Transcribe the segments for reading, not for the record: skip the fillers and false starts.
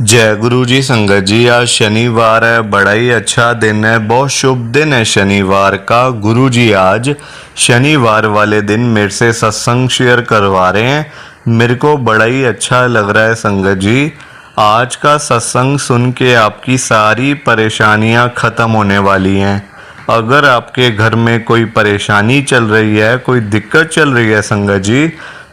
जय गुरु जी। संगत जी, आज शनिवार है, बड़ा ही अच्छा दिन है, बहुत शुभ दिन है शनिवार का। गुरु जी आज शनिवार वाले दिन मेरे से सत्संग शेयर करवा रहे हैं। मेरे को बड़ा ही अच्छा लग रहा है संगत जी। आज का सत्संग सुन के आपकी सारी परेशानियां खत्म होने वाली हैं। अगर आपके घर में कोई परेशानी चल रही है, कोई दिक्कत चल रही है संगत जी,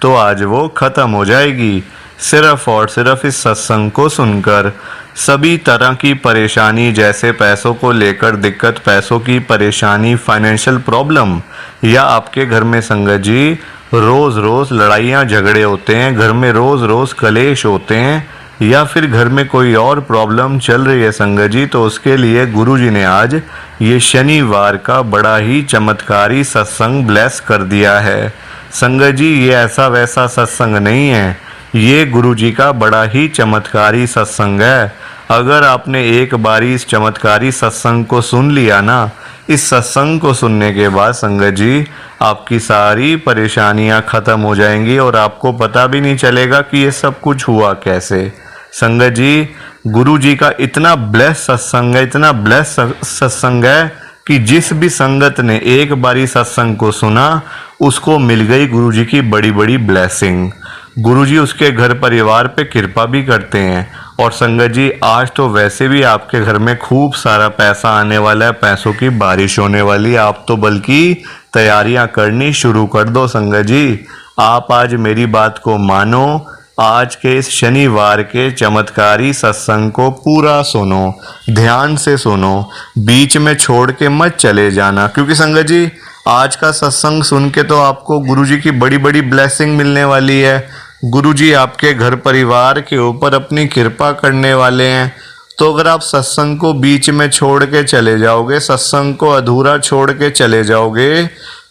तो आज वो खत्म हो जाएगी। सिर्फ और सिर्फ इस सत्संग को सुनकर सभी तरह की परेशानी, जैसे पैसों को लेकर दिक्कत, पैसों की परेशानी, फाइनेंशियल प्रॉब्लम, या आपके घर में संगत जी रोज़ रोज़ लड़ाइयाँ झगड़े होते हैं, घर में रोज़ रोज़ कलेश होते हैं, या फिर घर में कोई और प्रॉब्लम चल रही है संगत जी, तो उसके लिए गुरु जी ने आज ये शनिवार का बड़ा ही चमत्कारी सत्संग ब्लेस कर दिया है। संगत जी, ये ऐसा वैसा सत्संग नहीं है, ये गुरु जी का बड़ा ही चमत्कारी सत्संग है। अगर आपने एक बारी इस चमत्कारी सत्संग को सुन लिया ना, इस सत्संग को सुनने के बाद संगत जी आपकी सारी परेशानियां खत्म हो जाएंगी और आपको पता भी नहीं चलेगा कि ये सब कुछ हुआ कैसे। संगत जी, गुरु जी का इतना ब्लेस सत्संग है, इतना ब्लेस सत्संग है कि जिस भी संगत ने एक बारी सत्संग को सुना, उसको मिल गई गुरु जी की बड़ी बड़ी ब्लेसिंग। गुरुजी उसके घर परिवार पे कृपा भी करते हैं। और संगत जी, आज तो वैसे भी आपके घर में खूब सारा पैसा आने वाला है, पैसों की बारिश होने वाली है। आप तो बल्कि तैयारियां करनी शुरू कर दो संगत जी। आप आज मेरी बात को मानो, आज के इस शनिवार के चमत्कारी सत्संग को पूरा सुनो, ध्यान से सुनो, बीच में छोड़ के मत चले जाना, क्योंकि संगत जी आज का सत्संग सुन के तो आपको गुरुजी की बड़ी बड़ी ब्लेसिंग मिलने वाली है। गुरुजी आपके घर परिवार के ऊपर अपनी कृपा करने वाले हैं। तो अगर आप सत्संग को बीच में छोड़ के चले जाओगे, सत्संग को अधूरा छोड़ के चले जाओगे,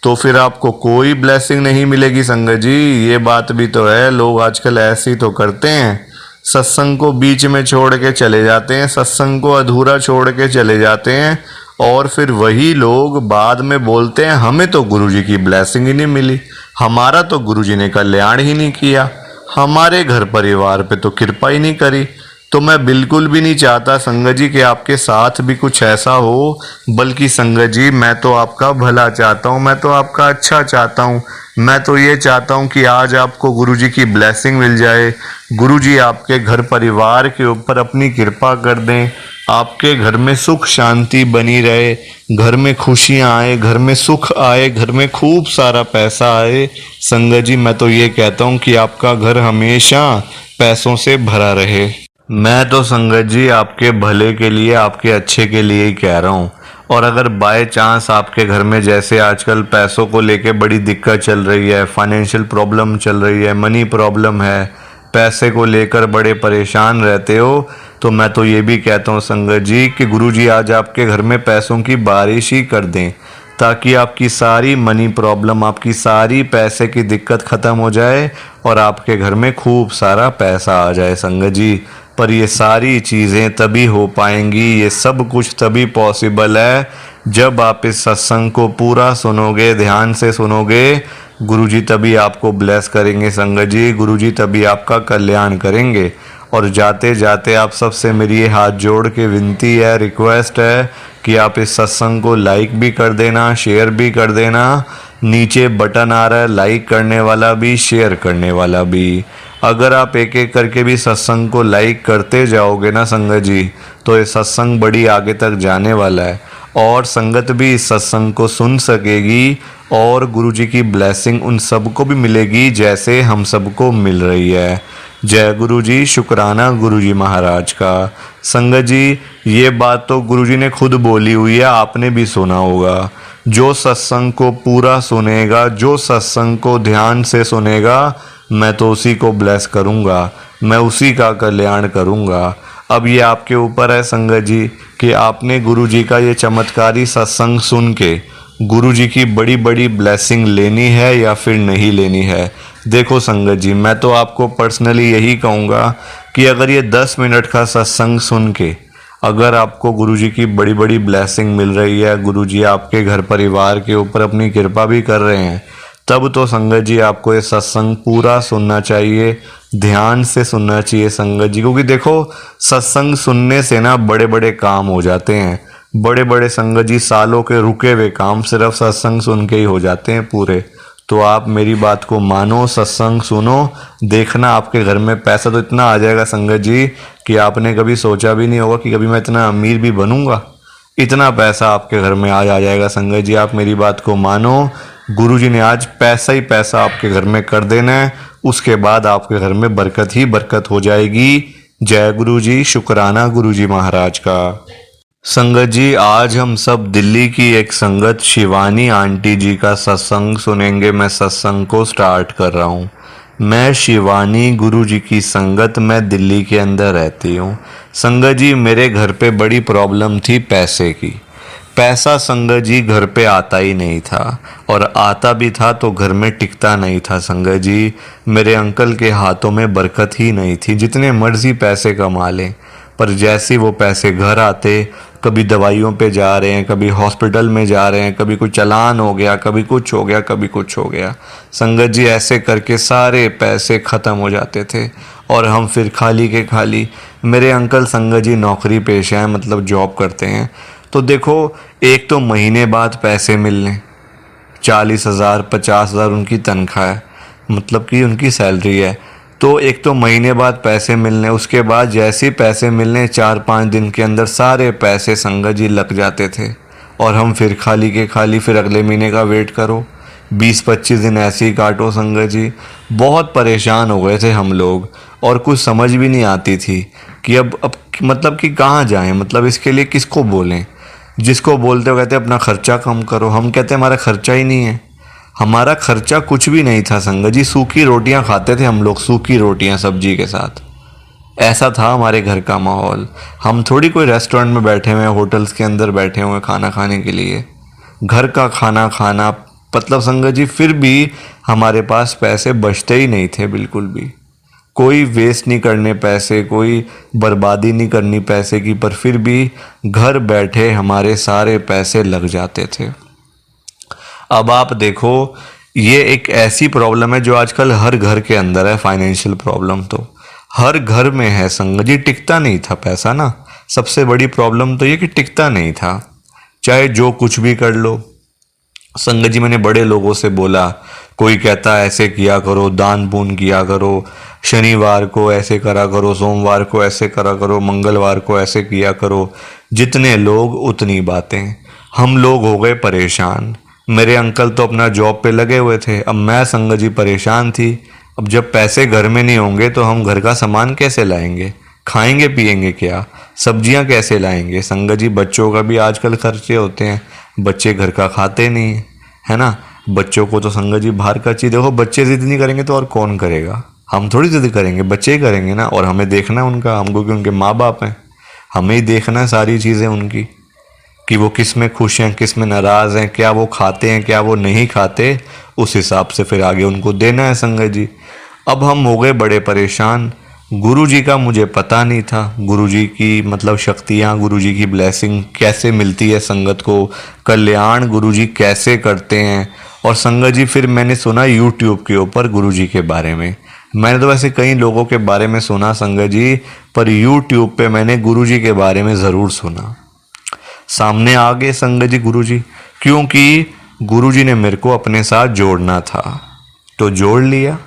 तो फिर आपको कोई ब्लेसिंग नहीं मिलेगी संगत जी। ये बात भी तो है, लोग आजकल ऐसे ही तो करते हैं, सत्संग को बीच में छोड़ के चले जाते हैं, सत्संग को अधूरा छोड़ के चले जाते हैं, और फिर वही लोग बाद में बोलते हैं हमें तो गुरुजी की ब्लेसिंग ही नहीं मिली, हमारा तो गुरुजी ने कल्याण ही नहीं किया, हमारे घर परिवार पे तो कृपा ही नहीं करी। तो मैं बिल्कुल भी नहीं चाहता संगत जी कि आपके साथ भी कुछ ऐसा हो, बल्कि संगत जी मैं तो आपका भला चाहता हूँ, मैं तो आपका अच्छा चाहता हूँ। मैं तो ये चाहता हूँ कि आज आपको गुरुजी की ब्लेसिंग मिल जाए, गुरुजी आपके घर परिवार के ऊपर अपनी कृपा कर दें, आपके घर में सुख शांति बनी रहे, घर में खुशियाँ आए, घर में सुख आए, घर में खूब सारा पैसा आए। संगत जी मैं तो ये कहता हूँ कि आपका घर हमेशा पैसों से भरा रहे। मैं तो संगत जी आपके भले के लिए, आपके अच्छे के लिए ही कह रहा हूँ। और अगर बाय चांस आपके घर में जैसे आजकल पैसों को लेके बड़ी दिक्कत चल रही है, फाइनेंशियल प्रॉब्लम चल रही है, मनी प्रॉब्लम है, पैसे को लेकर बड़े परेशान रहते हो, तो मैं तो ये भी कहता हूँ संगत जी कि गुरुजी आज आपके घर में पैसों की बारिश ही कर दें, ताकि आपकी सारी मनी प्रॉब्लम, आपकी सारी पैसे की दिक्कत ख़त्म हो जाए और आपके घर में खूब सारा पैसा आ जाए संगत जी। पर ये सारी चीज़ें तभी हो पाएंगी, ये सब कुछ तभी पॉसिबल है जब आप इस सत्संग को पूरा सुनोगे, ध्यान से सुनोगे। गुरुजी तभी आपको ब्लेस करेंगे संगत जी, गुरुजी तभी आपका कल्याण करेंगे। और जाते जाते आप सबसे मेरी ये हाथ जोड़ के विनती है, रिक्वेस्ट है कि आप इस सत्संग को लाइक भी कर देना, शेयर भी कर देना। नीचे बटन आ रहा है लाइक करने वाला भी, शेयर करने वाला भी। अगर आप एक एक करके भी सत्संग को लाइक करते जाओगे ना संगत जी, तो ये सत्संग बड़ी आगे तक जाने वाला है और संगत भी इस सत्संग को सुन सकेगी और गुरुजी की ब्लेसिंग उन सबको भी मिलेगी जैसे हम सबको मिल रही है। जय गुरु जी, शुक्राना गुरु जी महाराज का। संगत जी ये बात तो गुरु जी ने खुद बोली हुई है, आपने भी सुना होगा, जो सत्संग को पूरा सुनेगा, जो सत्संग को ध्यान से सुनेगा, मैं तो उसी को ब्लेस करूँगा, मैं उसी का कल्याण करूँगा। अब ये आपके ऊपर है संगत जी कि आपने गुरु जी का ये चमत्कारी सत्संग सुन के गुरुजी की बड़ी बड़ी ब्लेसिंग लेनी है या फिर नहीं लेनी है। देखो संगत जी, मैं तो आपको पर्सनली यही कहूँगा कि अगर ये 10 मिनट का सत्संग सुन के अगर आपको गुरुजी की बड़ी बड़ी ब्लेसिंग मिल रही है, गुरुजी आपके घर परिवार के ऊपर अपनी कृपा भी कर रहे हैं, तब तो संगत जी आपको ये सत्संग पूरा सुनना चाहिए, ध्यान से सुनना चाहिए संगत जी, क्योंकि देखो सत्संग सुनने से ना बड़े बड़े काम हो जाते हैं। बड़े बड़े संगत जी सालों के रुके हुए काम सिर्फ सत्संग सुन के ही हो जाते हैं पूरे। तो आप मेरी बात को मानो, सत्संग सुनो, देखना आपके घर में पैसा तो इतना आ जाएगा संगत जी कि आपने कभी सोचा भी नहीं होगा कि कभी मैं इतना अमीर भी बनूंगा। इतना पैसा आपके घर में आज आ जाएगा संगत जी, आप मेरी बात को मानो। गुरुजी ने आज पैसा ही पैसा आपके घर में कर देना है, उसके बाद आपके घर में बरकत ही बरकत हो जाएगी। जय गुरु जी, शुक्राना गुरुजी महाराज का। संगत जी आज हम सब दिल्ली की एक संगत शिवानी आंटी जी का सत्संग सुनेंगे। मैं सत्संग को स्टार्ट कर रहा हूँ। मैं शिवानी गुरु जी की संगत, मैं दिल्ली के अंदर रहती हूँ। संगत जी मेरे घर पे बड़ी प्रॉब्लम थी पैसे की। पैसा संगत जी घर पे आता ही नहीं था, और आता भी था तो घर में टिकता नहीं था संगत जी। मेरे अंकल के हाथों में बरकत ही नहीं थी, जितने मर्जी पैसे कमा लें, पर जैसे वो पैसे घर आते, कभी दवाइयों पे जा रहे हैं, कभी हॉस्पिटल में जा रहे हैं, कभी कुछ चालान हो गया, कभी कुछ हो गया, कभी कुछ हो गया। संगत जी ऐसे करके सारे पैसे ख़त्म हो जाते थे और हम फिर खाली के खाली। मेरे अंकल संगत जी नौकरी पेशा हैं, मतलब जॉब करते हैं। तो देखो एक तो महीने बाद पैसे मिलने, 40,000 50,000 उनकी तनख्वाह है, मतलब कि उनकी सैलरी है। तो एक तो महीने बाद पैसे मिलने, उसके बाद जैसे पैसे मिलने 4-5 दिन के अंदर सारे पैसे संगत जी लग जाते थे, और हम फिर खाली के खाली, फिर अगले महीने का वेट करो, 20-25 दिन ऐसे ही काटो संगत जी। बहुत परेशान हो गए थे हम लोग, और कुछ समझ भी नहीं आती थी कि अब मतलब कि कहाँ जाएं, मतलब इसके लिए किसको बोलें। जिसको बोलते हो कहते अपना खर्चा कम करो, हम कहते हमारा खर्चा ही नहीं है। हमारा खर्चा कुछ भी नहीं था संगत जी, सूखी रोटियां खाते थे हम लोग, सूखी रोटियां सब्जी के साथ। ऐसा था हमारे घर का माहौल। हम थोड़ी कोई रेस्टोरेंट में बैठे हुए हैं, होटल्स के अंदर बैठे हुए हैं खाना खाने के लिए। घर का खाना खाना, मतलब संगत जी फिर भी हमारे पास पैसे बचते ही नहीं थे बिल्कुल भी। कोई वेस्ट नहीं करने पैसे, कोई बर्बादी नहीं करनी पैसे की, पर फिर भी घर बैठे हमारे सारे पैसे लग जाते थे। अब आप देखो ये एक ऐसी प्रॉब्लम है जो आजकल हर घर के अंदर है। फाइनेंशियल प्रॉब्लम तो हर घर में है संगत जी। टिकता नहीं था पैसा ना, सबसे बड़ी प्रॉब्लम तो ये कि टिकता नहीं था, चाहे जो कुछ भी कर लो। संगत जी मैंने बड़े लोगों से बोला, कोई कहता ऐसे किया करो, दान पुण्य किया करो, शनिवार को ऐसे करा करो, सोमवार को ऐसे करा करो, मंगलवार को ऐसे किया करो। जितने लोग उतनी बातें। हम लोग हो गए परेशान। मेरे अंकल तो अपना जॉब पे लगे हुए थे, अब मैं संगत जी परेशान थी। अब जब पैसे घर में नहीं होंगे तो हम घर का सामान कैसे लाएंगे, खाएंगे पिएंगे क्या, सब्जियां कैसे लाएंगे संगत जी। बच्चों का भी आजकल खर्चे होते हैं, बच्चे घर का खाते नहीं है ना। बच्चों को तो संगत जी बाहर का चीज़, देखो बच्चे जिद नहीं करेंगे तो और कौन करेगा, हम थोड़ी जिद करेंगे, बच्चे ही करेंगे ना। और हमें देखना है उनका, हमको कि उनके माँ बाप हैं, हमें ही देखना है सारी चीज़ें उनकी, कि वो किस में खुश हैं, किस में नाराज़ हैं, क्या वो खाते हैं, क्या वो नहीं खाते, उस हिसाब से फिर आगे उनको देना है संगत जी। अब हम हो गए बड़े परेशान। गुरु जी का मुझे पता नहीं था, गुरु जी की मतलब शक्तियाँ, गुरु जी की ब्लेसिंग कैसे मिलती है संगत को, कल्याण गुरु जी कैसे करते हैं। और संगत जी फिर मैंने सुना यूट्यूब के ऊपर गुरु जी के बारे में। मैंने तो वैसे कई लोगों के बारे में सुना संगत जी, पर यूट्यूब पे मैंने गुरु जी के बारे में ज़रूर सुना। सामने आ गए संगत जी गुरु जी, क्योंकि गुरु जी ने मेरे को अपने साथ जोड़ना था, तो जोड़ लिया।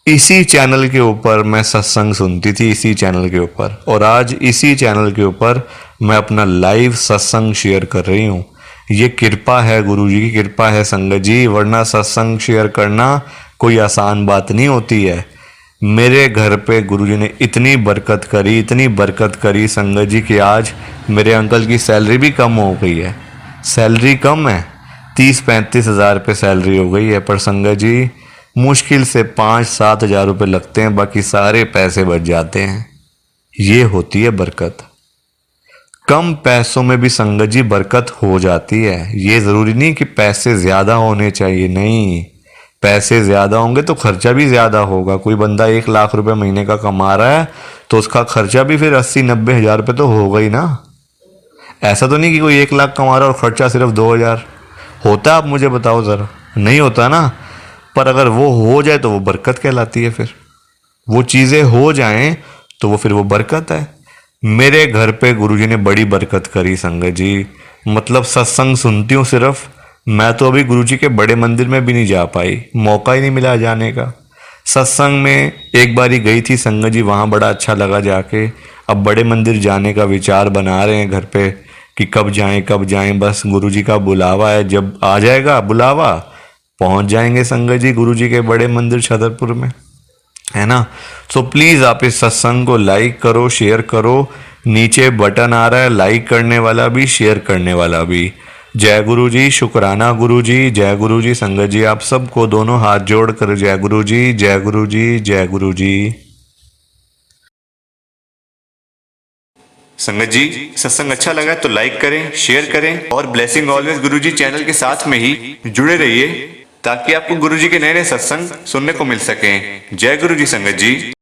इसी चैनल के ऊपर मैं सत्संग सुनती थी, इसी चैनल के ऊपर, और आज इसी चैनल के ऊपर मैं अपना लाइव सत्संग शेयर कर रही हूँ। ये कृपा है, गुरु जी की कृपा है संगत जी, वरना सत्संग शेयर करना कोई आसान बात नहीं होती है। मेरे घर पे गुरु जी ने इतनी बरकत करी, इतनी बरकत करी संगत जी कि आज मेरे अंकल की सैलरी भी कम हो गई है। सैलरी कम है, 30-35 हज़ार रुपये सैलरी हो गई है, पर संगत जी मुश्किल से 5-7 हज़ार रुपये लगते हैं, बाकी सारे पैसे बच जाते हैं। ये होती है बरकत। कम पैसों में भी संगत जी बरकत हो जाती है। ये ज़रूरी नहीं कि पैसे ज़्यादा होने चाहिए, नहीं, पैसे ज़्यादा होंगे तो खर्चा भी ज़्यादा होगा। कोई बंदा 1 लाख रुपए महीने का कमा रहा है तो उसका खर्चा भी फिर 80-90 हज़ार रुपये तो होगा ही ना। ऐसा तो नहीं कि कोई 1 लाख कमा रहा है और खर्चा सिर्फ 2 हज़ार होता है। आप मुझे बताओ ज़रा, नहीं होता ना। पर अगर वो हो जाए तो वो बरकत कहलाती है। फिर वो चीज़ें हो जाएं तो वो फिर वो बरकत है। मेरे घर पे गुरुजी ने बड़ी बरकत करी संगत जी। मतलब सत्संग सुनती हूँ सिर्फ, मैं तो अभी गुरुजी के बड़े मंदिर में भी नहीं जा पाई, मौका ही नहीं मिला जाने का। सत्संग में एक बारी गई थी संगत जी, वहाँ बड़ा अच्छा लगा जाके। अब बड़े मंदिर जाने का विचार बना रहे हैं घर पे कि कब जाएं कब जाएं। बस गुरुजी का बुलावा है, जब आ जाएगा बुलावा पहुंच जाएंगे संगत जी गुरुजी के बड़े मंदिर छतरपुर में, है ना। सो प्लीज़ आप इस सत्संग को लाइक करो, शेयर करो। नीचे बटन आ रहा है लाइक करने वाला भी, शेयर करने वाला भी। जय गुरु जी, शुक्राना गुरु जी, जय गुरु जी। संगत जी आप सबको दोनों हाथ जोड़ कर जय गुरु जी, जय गुरु जी, जय गुरु जी। संगत जी सत्संग अच्छा लगा तो लाइक करें, शेयर करें और ब्लेसिंग ऑलवेज गुरुजी चैनल के साथ में ही जुड़े रहिए ताकि आपको गुरुजी के नए नए सत्संग सुनने को मिल सकें। जय गुरु जी संगत जी।